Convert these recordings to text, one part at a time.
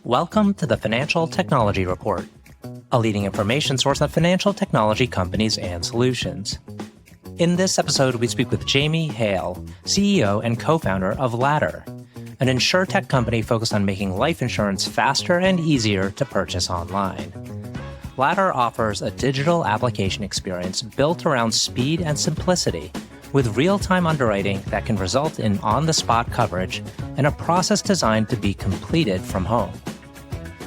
Welcome to the Financial Technology Report, a leading information source on financial technology companies and solutions. In this episode, we speak with Jamie Hale, CEO and co-founder of Ladder, an insurtech company focused on making life insurance faster and easier to purchase online. Ladder offers a digital application experience built around speed and simplicity, with real-time underwriting that can result in on-the-spot coverage and a process designed to be completed from home.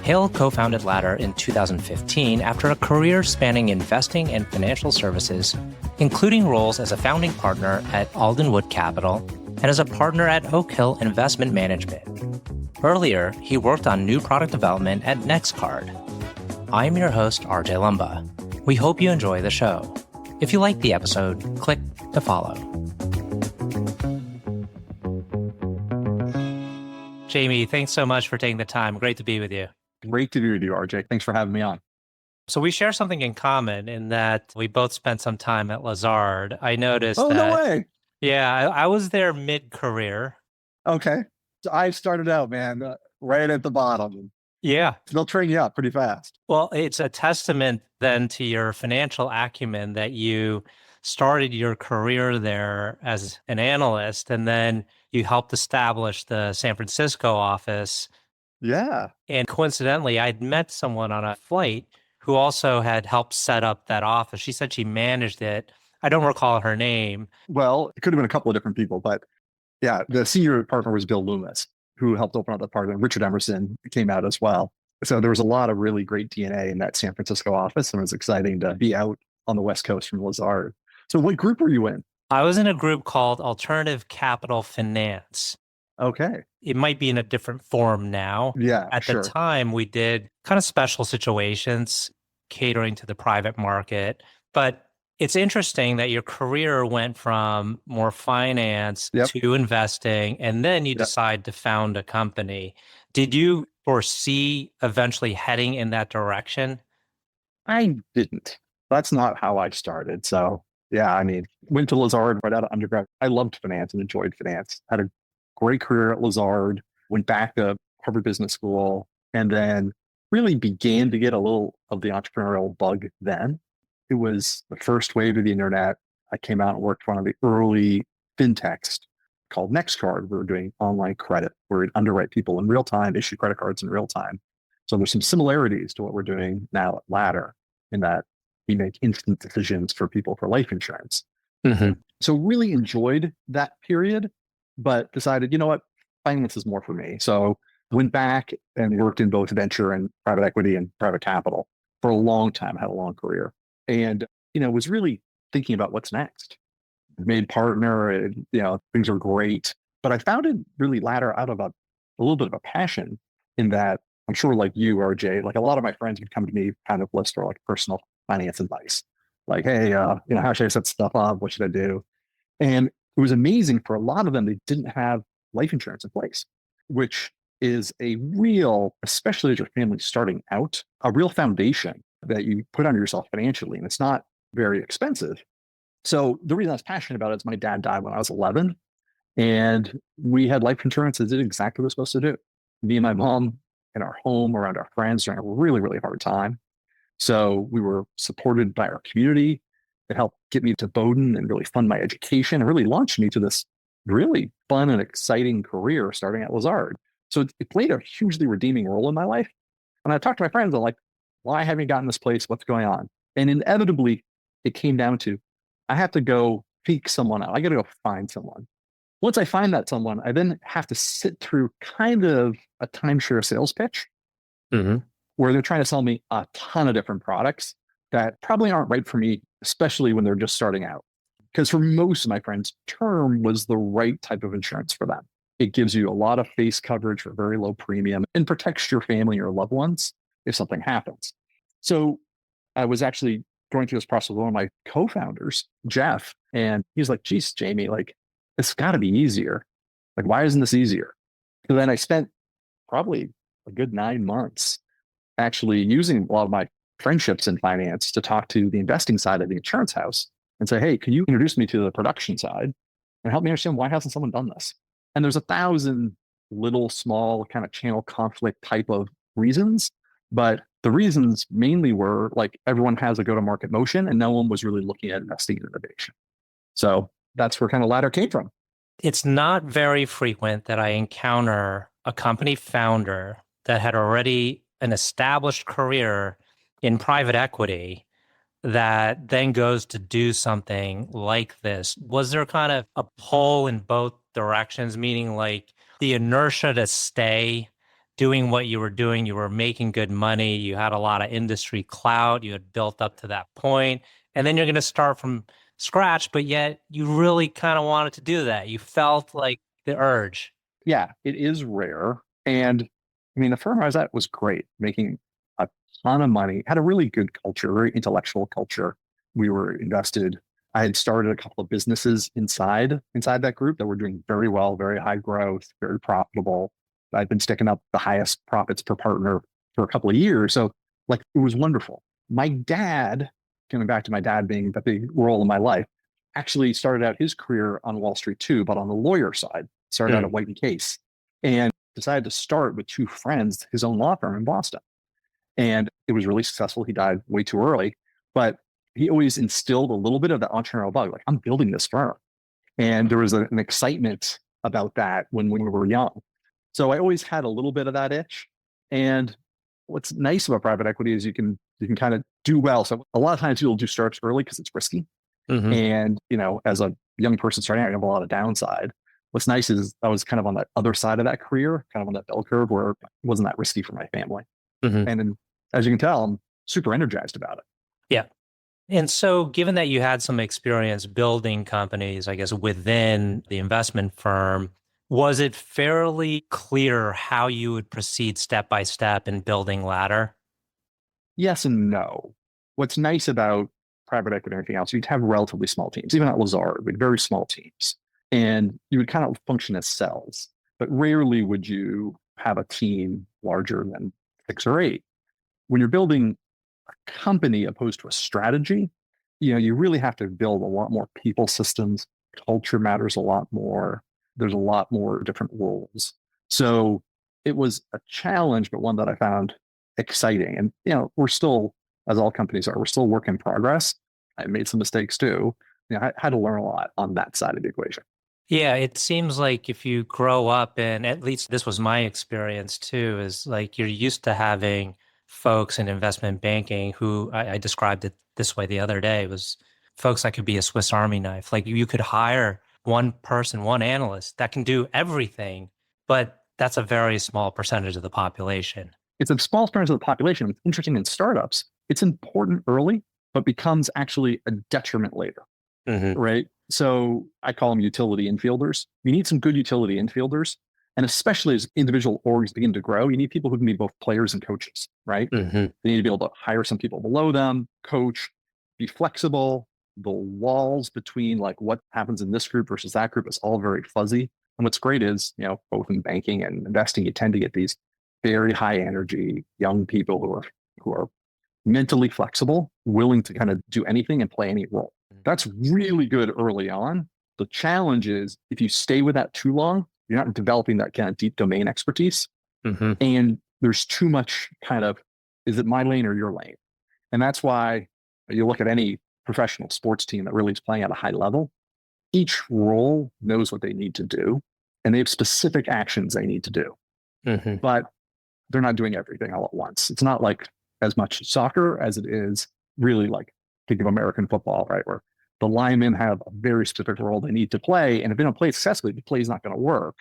Hale co-founded Ladder in 2015 after a career spanning investing and financial services, including roles as a founding partner at Aldenwood Capital and as a partner at Oak Hill Investment Management. Earlier, he worked on new product development at NextCard. I'm your host, RJ Lumba. We hope you enjoy the show. If you like the episode, click to follow. Jamie, thanks so much for taking the time. Great to be with you. Great to be with you, RJ. Thanks for having me on. So we share something in common in that we both spent some time at Lazard. I noticed that. No way. Yeah, I was there mid-career. Okay. So I started out, man, right at the bottom. Yeah. They'll train you up pretty fast. Well, it's a testament then to your financial acumen that you started your career there as an analyst, and then you helped establish the San Francisco office. Yeah. And coincidentally, I'd met someone on a flight who also had helped set up that office. She said she managed it. I don't recall her name. Well, it could have been a couple of different people, but yeah, the senior partner was Bill Loomis, who helped open up the part, and Richard Emerson came out as well. So there was a lot of really great DNA in that San Francisco office, and it was exciting to be out on the West Coast from Lazard. So what group were you in? I was in a group called Alternative Capital Finance. Okay. It might be in a different form now. Yeah, At sure. the time, we did kind of special situations catering to the private market. But it's interesting that your career went from more finance to investing, and then you decide to found a company. Did you foresee eventually heading in that direction? I didn't. That's not how I started. So yeah, I mean, went to Lazard right out of undergrad. I loved finance and enjoyed finance. Had a great career at Lazard, went back to Harvard Business School, and then really began to get a little of the entrepreneurial bug then. It was the first wave of the internet. I came out and worked for one of the early fintechs called NextCard. We were doing online credit, where we'd underwrite people in real time, issue credit cards in real time. So there's some similarities to what we're doing now at Ladder in that we make instant decisions for people for life insurance. Mm-hmm. So really enjoyed that period, but decided, you know what, finance is more for me. So went back and worked in both venture and private equity and private capital for a long time, had a long career. And, was really thinking about what's next. Made partner and, things are great. But I founded really Ladder out of a little bit of a passion in that I'm sure like you, RJ, like a lot of my friends would come to me kind of list for like personal finance advice. Like, hey, how should I set stuff up? What should I do? And it was amazing for a lot of them, they didn't have life insurance in place, which is a real, especially as your family's starting out, a real foundation that you put on yourself financially. And it's not very expensive. So the reason I was passionate about it is my dad died when I was 11. And we had life insurance that did exactly what it was supposed to do. Me and my mom in our home around our friends during a really, really hard time. So we were supported by our community. It helped get me to Bowdoin and really fund my education and really launched me to this really fun and exciting career starting at Lazard. So it played a hugely redeeming role in my life. And I talked to my friends, I'm like, why haven't you gotten this place? What's going on? And inevitably, it came down to, I have to go seek someone out. I got to go find someone. Once I find that someone, I then have to sit through kind of a timeshare sales pitch where they're trying to sell me a ton of different products that probably aren't right for me, especially when they're just starting out. Because for most of my friends, term was the right type of insurance for them. It gives you a lot of face coverage for very low premium and protects your family or loved ones if something happens. So I was actually going through this process with one of my co-founders, Jeff, and he's like, geez, Jamie, like, it's got to be easier. Like, why isn't this easier? And then I spent probably a good 9 months actually using a lot of my friendships in finance to talk to the investing side of the insurance house and say, hey, can you introduce me to the production side and help me understand why hasn't someone done this? And there's 1,000 little, small kind of channel conflict type of reasons, but the reasons mainly were like everyone has a go-to-market motion and no one was really looking at investing in innovation. So that's where kind of ladder came from. It's not very frequent that I encounter a company founder that had already an established career in private equity that then goes to do something like this. Was there kind of a pull in both directions, meaning like the inertia to stay doing what you were doing? You were making good money, you had a lot of industry clout, you had built up to that point, and then you're going to start from scratch, but yet you really kind of wanted to do that. You felt like the urge. Yeah, it is rare. And I mean, the firm I was at was great, making a ton of money, had a really good culture, very intellectual culture. We were invested. I had started a couple of businesses inside that group that were doing very well, very high growth, very profitable. I'd been sticking up the highest profits per partner for a couple of years. So like it was wonderful. My dad, coming back to my dad being the big role in my life, actually started out his career on Wall Street too, but on the lawyer side, started out at White and Case and decided to start with two friends, his own law firm in Boston. And it was really successful. He died way too early, but he always instilled a little bit of that entrepreneurial bug. Like, I'm building this firm. And there was an excitement about that when we were young. So I always had a little bit of that itch. And what's nice about private equity is you can kind of do well. So a lot of times people do startups early because it's risky. And, as a young person starting out, you have a lot of downside. What's nice is I was kind of on that other side of that career, kind of on that bell curve where it wasn't that risky for my family. And then, as you can tell, I'm super energized about it. Yeah. And so given that you had some experience building companies, I guess, within the investment firm, was it fairly clear how you would proceed step by step in building ladder? Yes and no. What's nice about private equity and everything else, you'd have relatively small teams. Even at Lazard, we had very small teams. And you would kind of function as cells, but rarely would you have a team larger than 6 or 8. When you're building a company opposed to a strategy, you really have to build a lot more people systems. Culture matters a lot more. There's a lot more different roles. So it was a challenge, but one that I found exciting. And, we're still, as all companies are, we're still work in progress. I made some mistakes too. I had to learn a lot on that side of the equation. Yeah, it seems like if you grow up and at least this was my experience too, is like you're used to having folks in investment banking who I described it this way the other day, was folks that could be a Swiss Army knife. Like you could hire one person, one analyst that can do everything, but that's a very small percentage of the population. It's a small percentage of the population. It's interesting in startups. It's important early, but becomes actually a detriment later, right? So I call them utility infielders. You need some good utility infielders. And especially as individual orgs begin to grow, you need people who can be both players and coaches, right? They need to be able to hire some people below them, coach, be flexible. The walls between like what happens in this group versus that group is all very fuzzy. And what's great is, both in banking and investing, you tend to get these very high energy young people who are mentally flexible, willing to kind of do anything and play any role. That's really good early on. The challenge is if you stay with that too long, you're not developing that kind of deep domain expertise. And there's too much kind of, is it my lane or your lane? And that's why you look at any professional sports team that really is playing at a high level, each role knows what they need to do, and they have specific actions they need to do. But they're not doing everything all at once. It's not like as much soccer as it is really like, think of American football, right? Where the linemen have a very specific role they need to play. And if they don't play successfully, the play is not going to work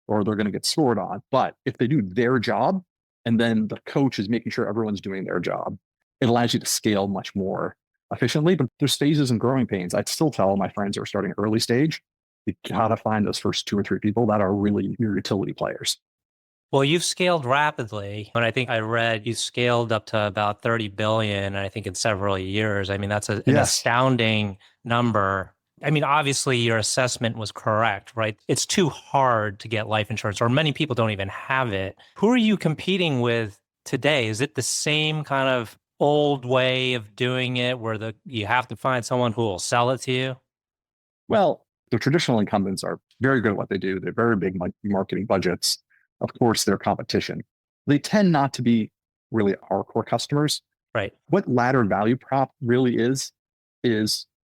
or they're going to get scored on. But if they do their job and then the coach is making sure everyone's doing their job, it allows you to scale much more efficiently. But there's phases and growing pains. I'd still tell my friends who are starting early stage, you got to find those first 2 or 3 people that are really your utility players. Well, you've scaled rapidly. And I think I read you scaled up to about 30 billion, I think in several years. I mean, that's an astounding number. I mean, obviously your assessment was correct, right? It's too hard to get life insurance, or many people don't even have it. Who are you competing with today? Is it the same kind of old way of doing it where you have to find someone who will sell it to you? Well, the traditional incumbents are very good at what they do. They're very big marketing budgets. Of course, their competition. They tend not to be really our core customers. Right. What laddered value prop really is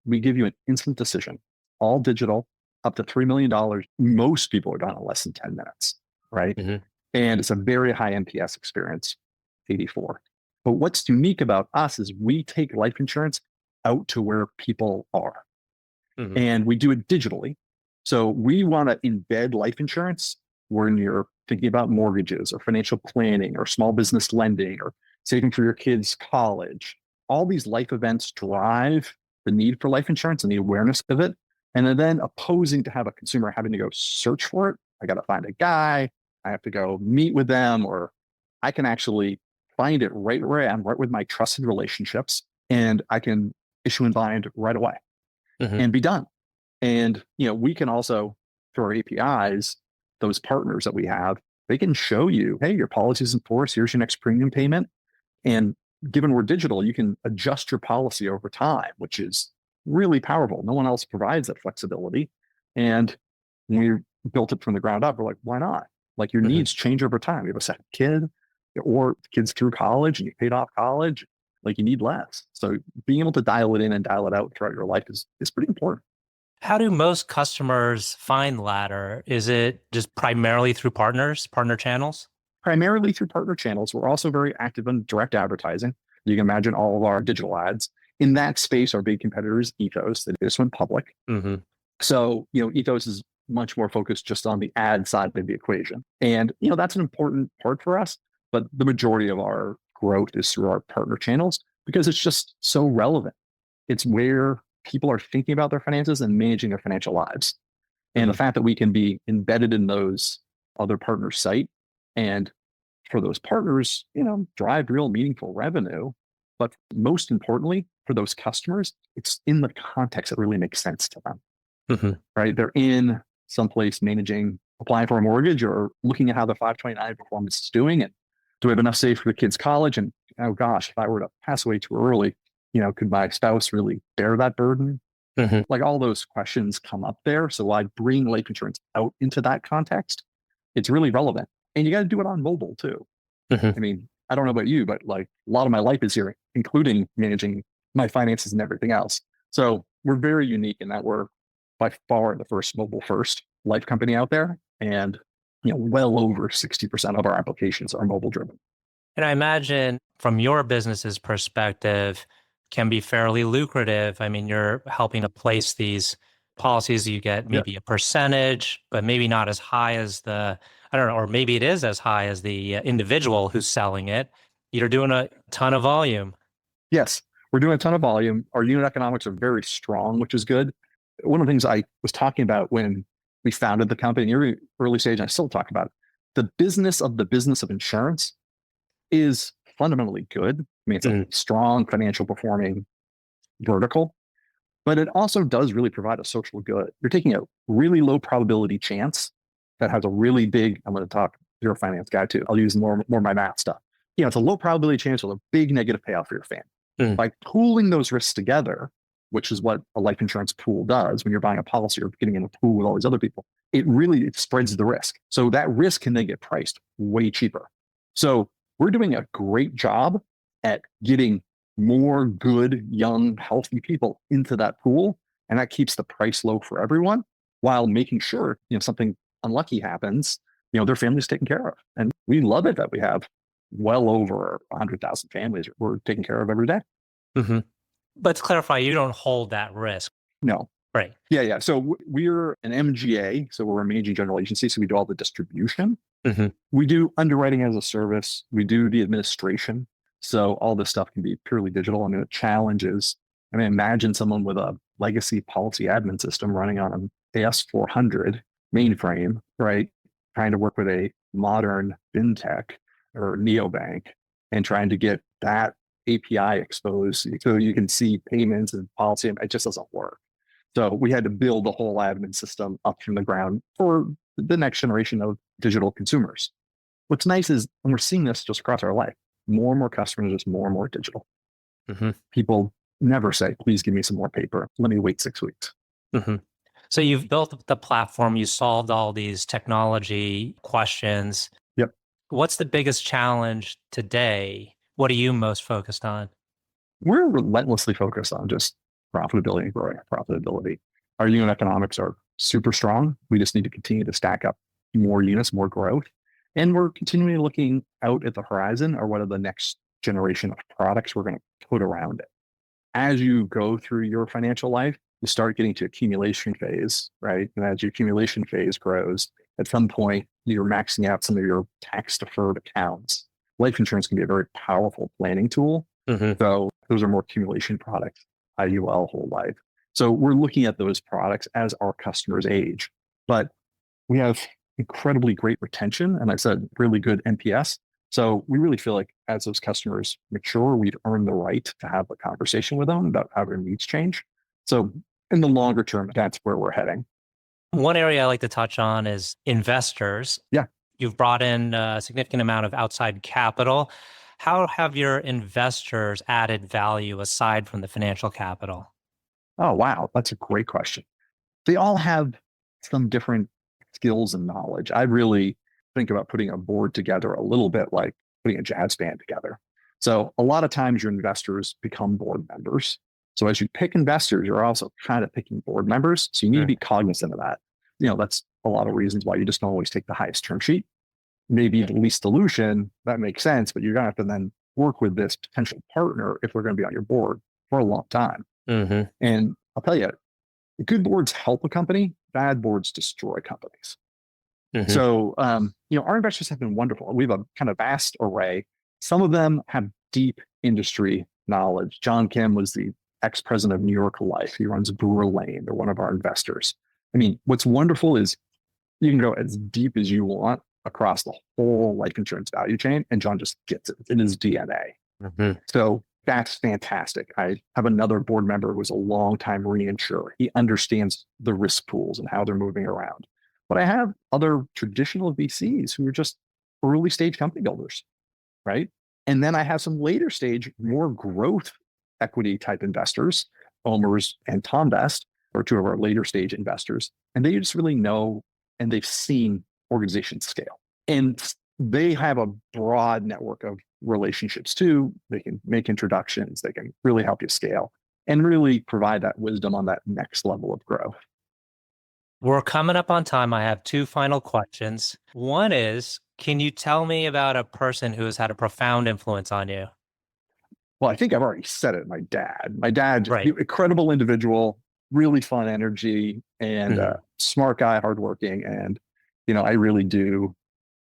we give you an instant decision, all digital, up to $3 million. Most people are done in less than 10 minutes, right? Hmm. And it's a very high NPS experience, 84. But what's unique about us is we take life insurance out to where people are, Hmm. and we do it digitally. So we want to embed life insurance when you're thinking about mortgages or financial planning or small business lending or saving for your kids' college. All these life events drive the need for life insurance and the awareness of it. And then opposing to have a consumer having to go search for it. I got to find a guy. I have to go meet with them, or I can actually find it right where I am, right with my trusted relationships, and I can issue and bind right away Hmm. and be done. And we can also, through our APIs, those partners that we have, they can show you, hey, your policy's in force. Here's your next premium payment. And given we're digital, you can adjust your policy over time, which is really powerful. No one else provides that flexibility. And when we built it from the ground up, we're like, why not? Like, your Hmm. needs change over time. You have a second kid, or kids through college, and you paid off college, like, you need less. So being able to dial it in and dial it out throughout your life is pretty important. How do most customers find Ladder? Is it just primarily through partner channels? Primarily through partner channels. We're also very active in direct advertising. You can imagine all of our digital ads. In that space, our big competitors, Ethos, that just went public. Hmm. So, Ethos is much more focused just on the ad side of the equation. And, that's an important part for us. But the majority of our growth is through our partner channels because it's just so relevant. It's where people are thinking about their finances and managing their financial lives. And the Hmm. fact that we can be embedded in those other partners' site, and for those partners, drive real meaningful revenue. But most importantly, for those customers, it's in the context that really makes sense to them, Hmm. right? They're in someplace managing, applying for a mortgage, or looking at how the 529 performance is doing. And do we have enough saved for the kids' college? And oh gosh, if I were to pass away too early, could my spouse really bear that burden? Hmm. Like, all those questions come up there. So I bring life insurance out into that context. It's really relevant. And you got to do it on mobile too. Hmm. I mean, I don't know about you, but like, a lot of my life is here, including managing my finances and everything else. So we're very unique in that we're by far the first mobile first life company out there. And, well over 60% of our applications are mobile driven. And I imagine from your business's perspective, can be fairly lucrative. I mean, you're helping to place these policies. You get Yeah. maybe a percentage, but maybe not as high as I don't know, or maybe it is as high as the individual who's selling it. You're doing a ton of volume. Yes. We're doing a ton of volume. Our unit economics are very strong, which is good. One of the things I was talking about when we founded the company in the early stage, and I still talk about it, the business of insurance is fundamentally good. I mean, it's a Mhm. strong financial performing vertical, but it also does really provide a social good. You're taking a really low probability chance that has a really big, I'm going to talk, you're a finance guy too. I'll use more my math stuff. It's a low probability chance with a big negative payout for your family. Mhm. By pooling those risks together, which is what a life insurance pool does when you're buying a policy or getting in a pool with all these other people, it spreads the risk. So that risk can then get priced way cheaper. So we're doing a great job at getting more good, young, healthy people into that pool. And that keeps the price low for everyone while making sure, something unlucky happens, their family's taken care of. And we love it that we have well over 100,000 families we're taking care of every day. Mhm. But to clarify, you don't hold that risk. No. Right. Yeah, yeah. So we're an MGA. So we're a managing general agency. So we do all the distribution. Hmm. We do underwriting as a service. We do the administration. So all this stuff can be purely digital. I mean, the challenge is, imagine someone with a legacy policy admin system running on an AS400 mainframe, right? Trying to work with a modern fintech or neobank and trying to get that API exposed so you can see payments and policy. It just doesn't work. So we had to build the whole admin system up from the ground for the next generation of digital consumers. What's nice is, and we're seeing this just across our life, more and more customers, just more and more digital. Hmm. People never say, please give me some more paper. Let me wait 6 weeks. Hmm. So you've built the platform, you solved all these technology questions. Yep. What's the biggest challenge today? What are you most focused on? We're relentlessly focused on just profitability and growing our profitability. Our unit economics are super strong. We just need to continue to stack up more units, more growth. And we're continually looking out at the horizon or what are the next generation of products we're going to put around it. As you go through your financial life, you start getting to accumulation phase, right? And as your accumulation phase grows, at some point, you're maxing out some of your tax deferred accounts. Life insurance can be a very powerful planning tool. So those are more accumulation products, IUL, whole life. So we're looking at those products as our customers age. But we have incredibly great retention, and I said really good NPS. So we really feel like as those customers mature, we've earned the right to have a conversation with them about how their needs change. So in the longer term, that's where we're heading. One area I like to touch on is investors. Yeah. You've brought in a significant amount of outside capital. How have your investors added value aside from the financial capital? Oh, wow. That's a great question. They all have some different skills and knowledge. I really think about putting a board together a little bit like putting a jazz band together. So a lot of times your investors become board members. So as you pick investors, you're also kind of picking board members. So you need to be cognizant of that. That's a lot of reasons why you just don't always take the highest term sheet. Maybe the least dilution, that makes sense, but you're going to have to then work with this potential partner if we're going to be on your board for a long time. And I'll tell you, good boards help a company, bad boards destroy companies. So, our investors have been wonderful. We have a kind of vast array. Some of them have deep industry knowledge. John Kim was the ex-president of New York Life. He runs Brewer Lane. They're one of our investors. I mean, what's wonderful is you can go as deep as you want across the whole life insurance value chain, and John just gets it. It's in his DNA. So that's fantastic. I have another board member who was a longtime reinsurer. He understands the risk pools and how they're moving around. But I have other traditional VCs who are just early stage company builders, right? And then I have some later stage, more growth equity type investors, Omers and Tom Best, are two of our later stage investors. And they just really know and they've seen organizations scale. And they have a broad network of relationships too. They can make introductions. They can really help you scale and really provide that wisdom on that next level of growth. We're coming up on time. I have two final questions. One is, can you tell me about a person who has had a profound influence on you? Well, I think I've already said it. My dad, right. Incredible individual, really fun energy, and smart guy, hardworking. And, I really do.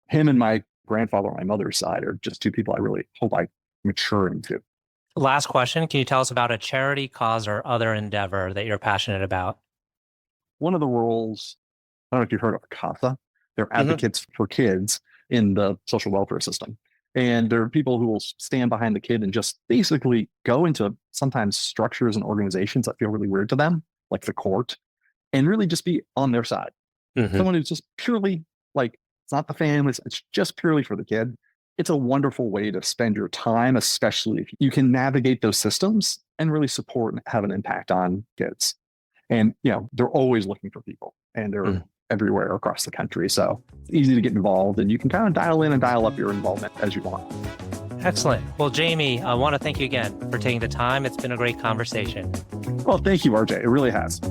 Him and my grandfather on my mother's side are just two people I really hope I mature into. Last question. Can you tell us about a charity, cause, or other endeavor that you're passionate about? One of the roles, I don't know if you've heard of CASA. They're advocates for kids in the social welfare system. And there are people who will stand behind the kid and just basically go into sometimes structures and organizations that feel really weird to them, like the court, and really just be on their side. Someone who's just purely like, it's not the family, it's just purely for the kid. It's a wonderful way to spend your time, especially if you can navigate those systems and really support and have an impact on kids. And, they're always looking for people, and they're everywhere across the country. So it's easy to get involved, and you can kind of dial in and dial up your involvement as you want. Excellent. Well, Jamie, I want to thank you again for taking the time. It's been a great conversation. Well, thank you, RJ. It really has.